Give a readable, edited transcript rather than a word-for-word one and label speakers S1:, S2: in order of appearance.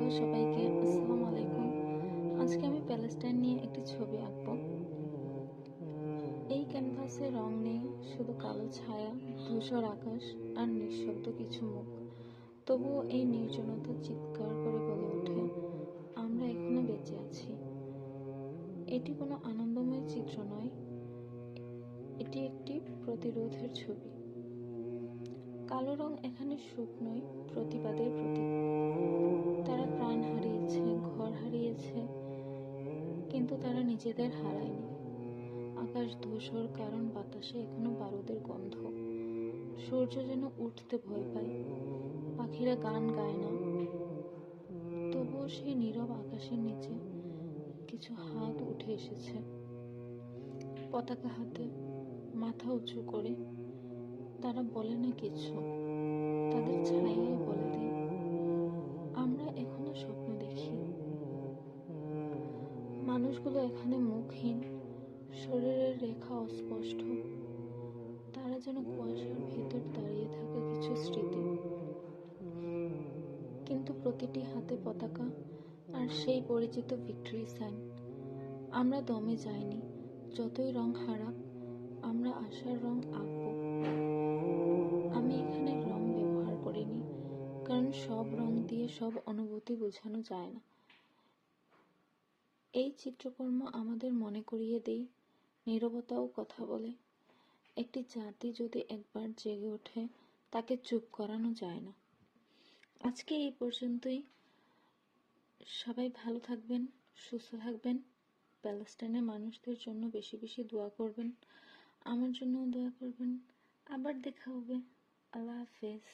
S1: Hello সবাইকে, আসসালামু আলাইকুম। আজকে আমি প্যালেস্টাইন নিয়ে একটি ছবি আঁকবো। এই ক্যানভাসে রং নেই, শুধু কালো ছায়া, ধূসর আকাশ আর নিঃশব্দ কিছু মুখ। তবুও এই নির্জনতা চিৎকার করে বলে ওঠে, আমরা এখনো বেঁচে আছি। এটি কোনো আনন্দময় চিত্র নয়, এটি একটি প্রতিরোধের ছবি। কালো রং এখানে সুখ নয়, প্রতিবাদের প্রতীক। তারা প্রাণ হারিয়েছে, ঘর হারিয়েছে, কিন্তু তারা নিজেদের হারায়নি। আকাশ ধূসর, কারণ বাতাসে এখনো বারুদের গন্ধ। সূর্য যেন উঠতে ভয় পায়, পাখিরা গান গায় না। তবুও সেই নীরব আকাশের নিচে কিছু হাত উঠে এসেছে, পতাকা হাতে, মাথা উঁচু করে। তারা বলে না কিছু, তাদের ছায়াই বলে দেয়, আমরা এখনো স্বপ্ন দেখি। মানুষগুলো এখানে মুখহীন, শরীরের রেখা অস্পষ্ট। তারা যেন কুয়াশার ভেতর দাঁড়িয়ে থাকা কিছু স্মৃতি, কিন্তু প্রতিটি হাতে পতাকা আর সেই পরিচিত ভিক্টরি সাইন। আমরা দমে যাইনি, যতই রং হারাক, আমরা আশার রং আঁকবো। আমি এখানে রং ব্যবহার করিনি, কারণ সব রং দিয়ে সব অনুভূতি বোঝানো যায় না। এই চিত্রকর্ম আমাদের মনে করিয়ে দেয়, নীরবতাও কথা বলে। একটি জাতি যদি একবার জেগে ওঠে, তাকে চুপ করানো যায় না। আজকে এই পর্যন্তই। সবাই ভালো থাকবেন, সুস্থ থাকবেন। প্যালেস্টাইনের মানুষদের জন্য বেশি বেশি দোয়া করবেন, আমার জন্যও দোয়া করবেন। আবার দেখা হবে। আল্লাহ হাফেজ।